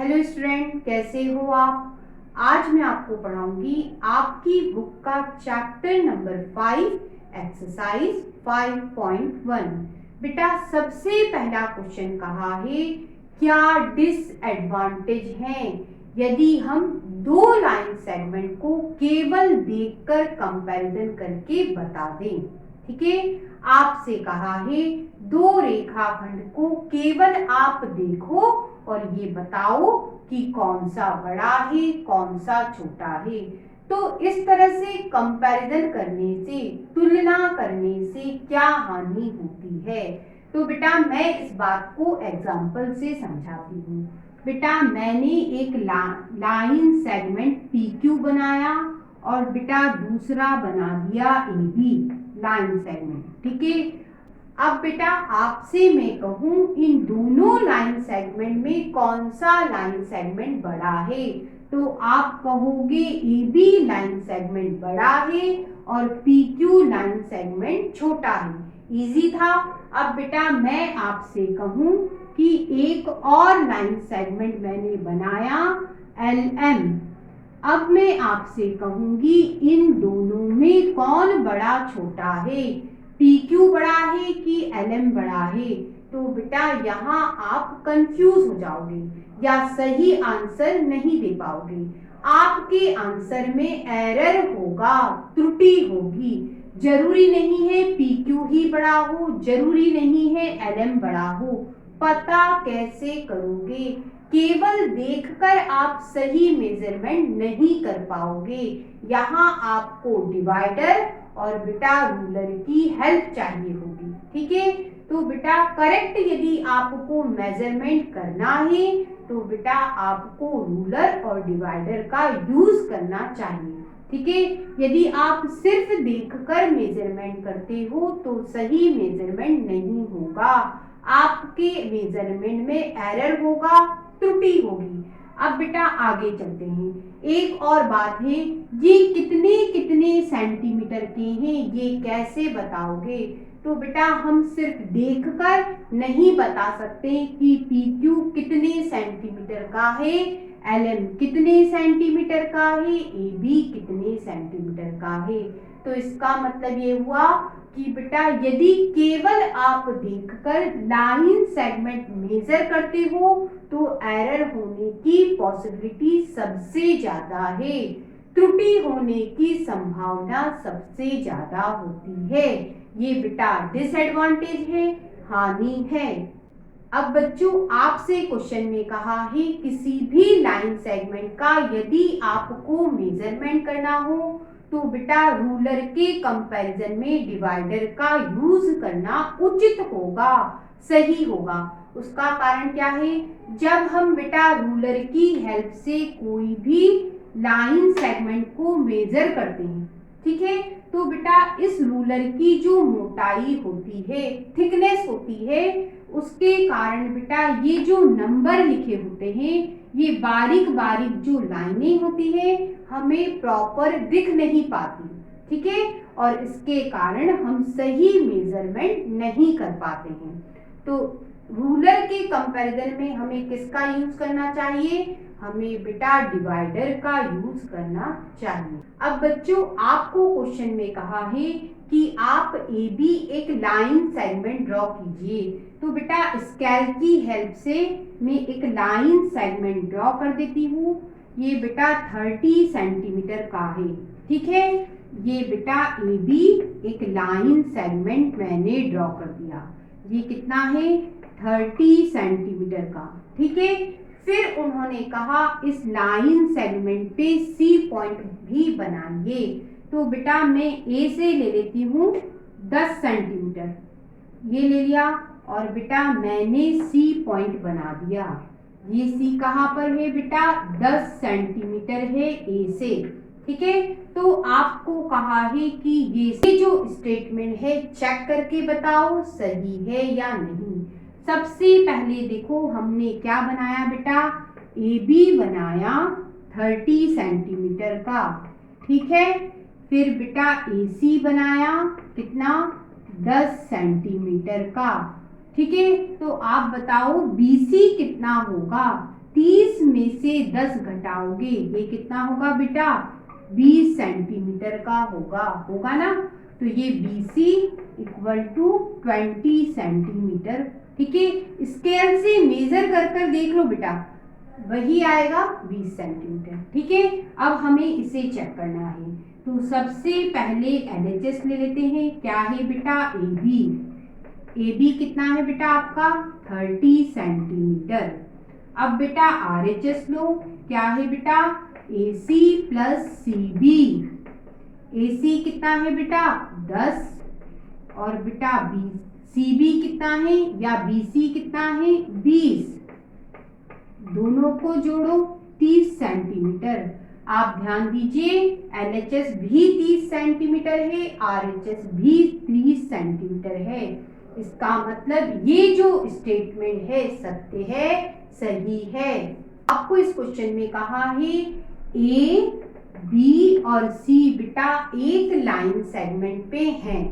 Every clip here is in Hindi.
हेलो स्टूडेंट, कैसे हो आप। आज मैं आपको पढ़ाऊंगी आपकी बुक का चैप्टर नंबर 5 एक्सरसाइज 5.1। बेटा सबसे पहला क्वेश्चन कहा है क्या डिसएडवांटेज हैं यदि हम दो लाइन सेगमेंट को केवल देखकर कंपैरिजन करके बता दें। ठीक है, आपसे कहा है दो रेखाखंड को केवल आप देखो और ये बताओ कि कौन सा बड़ा है कौन सा छोटा है। तो इस तरह से कंपैरिजन करने से, तुलना करने से क्या हानि होती है। तो बेटा मैं इस बात को एग्जाम्पल से समझाती हूँ। बेटा मैंने एक लाइन सेगमेंट PQ बनाया और बेटा दूसरा बना दिया AB लाइन सेगमेंट। ठीक है, अब बेटा आपसे मैं कहूं इन दोनों लाइन सेगमेंट में कौन सा लाइन सेगमेंट बड़ा है, तो आप कहोगे AB लाइन सेगमेंट बड़ा है और PQ लाइन सेगमेंट छोटा है। इजी था। अब बेटा मैं आपसे कहूं कि एक और लाइन सेगमेंट मैंने बनाया LM। अब मैं आपसे कहूंगी इन दोनों में कौन बड़ा छोटा है, PQ बड़ा है कि LM बड़ा है। तो बेटा यहाँ आप कंफ्यूज हो जाओगे या सही आंसर नहीं दे पाओगे। आपके आंसर में एरर होगा, त्रुटि होगी। जरूरी नहीं है PQ ही बड़ा हो, जरूरी नहीं है LM बड़ा हो। पता कैसे करोगे? केवल देखकर आप सही मेजरमेंट नहीं कर पाओगे। यहाँ आपको डिवाइडर और बेटा रूलर की हेल्प चाहिए होगी। ठीक है, तो बेटा करेक्ट यदि आपको मेजरमेंट करना है तो बेटा आपको रूलर और डिवाइडर का यूज करना चाहिए। ठीक है, यदि आप सिर्फ देखकर मेजरमेंट करते हो तो सही मेजरमेंट नहीं होगा, आपके मेजरमेंट में एरर होगा, त्रुटि होगी। अब बेटा आगे चलते हैं। एक और बात है, ये कितने कितने सेंटीमीटर के हैं ये कैसे बताओगे। तो बेटा हम सिर्फ देखकर नहीं बता सकते कि PQ कितने सेंटीमीटर का है, LM कितने सेंटीमीटर का है, AB कितने सेंटीमीटर का है। तो इसका मतलब ये हुआ कि बेटा यदि केवल आप देखकर लाइन सेगमेंट मेजर करते हो तो एरर होने की पॉसिबिलिटी सबसे ज्यादा है, त्रुटि होने की संभावना सबसे ज्यादा होती है। ये बेटा डिसएडवांटेज है, हानि है। अब बच्चों आपसे क्वेश्चन में कहा है किसी भी लाइन सेगमेंट का यदि आपको मेजरमेंट करना हो तो बेटा रूलर के कंपैरिजन में डिवाइडर का यूज करना उचित होगा, सही होगा। उसका कारण क्या है, जब हम बेटा रूलर की हेल्प से कोई भी लाइन सेगमेंट को मेजर करते हैं, ठीक है, तो बेटा इस रूलर की जो मोटाई होती है, थिकनेस होती है, उसके कारण बेटा ये जो नंबर लिखे होते हैं, ये बारीक बारीक जो लाइनें होती है हमें प्रॉपर दिख नहीं पाती। ठीक है, और इसके कारण हम सही मेजरमेंट नहीं कर पाते हैं। तो रूलर के कंपैरिजन में हमें किसका यूज करना चाहिए, हमें बेटा डिवाइडर का यूज करना चाहिए। अब बच्चों आपको क्वेश्चन में कहा है कि आप AB एक लाइन सेगमेंट ड्रॉ कीजिए। तो बेटा स्केल की हेल्प से मैं एक लाइन सेगमेंट ड्रॉ कर देती हूँ। ये बेटा 30 सेंटीमीटर का है। ठीक है, ये बेटा AB एक लाइन सेगमेंट मैंने ड्रॉ कर दिया। ये कितना है, 30 सेंटीमीटर का। ठीक है, फिर उन्होंने कहा इस लाइन सेगमेंट पे C पॉइंट भी बनाइए। तो बेटा मैं A से ले लेती हूँ 10 सेंटीमीटर, ये ले लिया और बेटा मैंने C पॉइंट बना दिया। ये C कहाँ पर है बेटा, 10 सेंटीमीटर है A से। ठीक है, तो आपको कहा है कि ये जो स्टेटमेंट है चेक करके बताओ सही है या नहीं। सबसे पहले देखो हमने क्या बनाया बेटा, AB बनाया 30 सेंटीमीटर का। ठीक है, फिर बेटा AC बनाया कितना, 10 सेंटीमीटर का। ठीक है, तो आप बताओ BC कितना होगा। 30 में से 10 घटाओगे ये कितना होगा बेटा, 20 सेंटीमीटर का होगा ना। तो ये BC इक्वल टू 20 सेंटीमीटर। ठीक है, स्केल से मेजर कर देख लो बेटा, वही आएगा 20 सेंटीमीटर। ठीक है, अब हमें इसे चेक करना है। तो सबसे पहले LHS ले लेते हैं। क्या है बेटा, AB कितना है बेटा आपका 30 सेंटीमीटर। अब बेटा RHS लो। क्या है बेटा, AC प्लस CB। AC कितना है बेटा 10 और बेटा CB कितना है या BC कितना है 20। दोनों को जोड़ो 30 सेंटीमीटर। आप ध्यान दीजिए LHS भी 30 सेंटीमीटर है, RHS भी 30 सेंटीमीटर है। इसका मतलब ये जो स्टेटमेंट है सत्य है, सही है। आपको इस क्वेश्चन में कहा है A, B और C बेटा एक लाइन सेगमेंट पे हैं।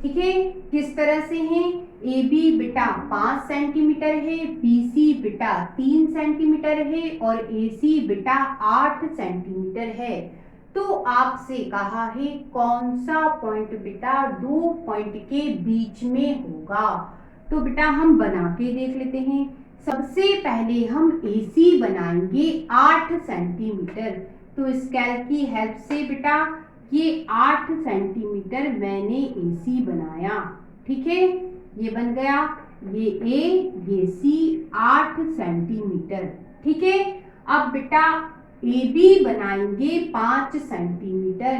ठीक है, किस तरह से हैं, AB बेटा 5 सेंटीमीटर है, BC बेटा 3 सेंटीमीटर है और AC बेटा 8 सेंटीमीटर है। तो आपसे कहा है कौन सा पॉइंट बेटा दो पॉइंट के बीच में होगा। तो बेटा हम बना के देख लेते हैं। सबसे पहले हम AC बनाएंगे 8 सेंटीमीटर। तो स्केल की हेल्प से बेटा ये 8 सेंटीमीटर मैंने AC बनाया। ठीक है, ये बन गया, ये A ये C 8 सेंटीमीटर। ठीक है, अब बेटा AB बनाएंगे 5 सेंटीमीटर।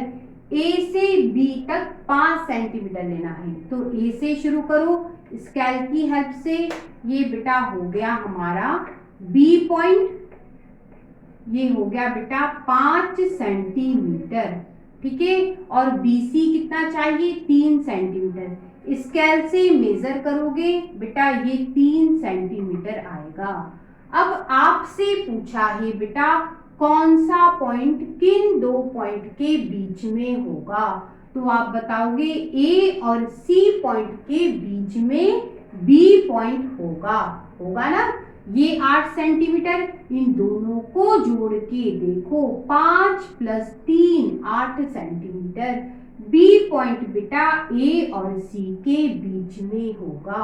A से B तक 5 सेंटीमीटर लेना है। तो A से शुरू करो स्केल की हेल्प से। ये बेटा हो गया हमारा B पॉइंट, ये हो गया बेटा 5 सेंटीमीटर। ठीक है, और BC कितना चाहिए 3 सेंटीमीटर। स्केल से मेजर करोगे बेटा ये 3 सेंटीमीटर आएगा। अब आपसे पूछा है बेटा कौन सा पॉइंट किन दो पॉइंट के बीच में होगा। तो आप बताओगे A और C पॉइंट के बीच में B पॉइंट होगा ना। ये 8 सेंटीमीटर, इन दोनों को जोड़ के देखो 5 प्लस 3 8 सेंटीमीटर। B पॉइंट बेटा A और C के बीच में होगा।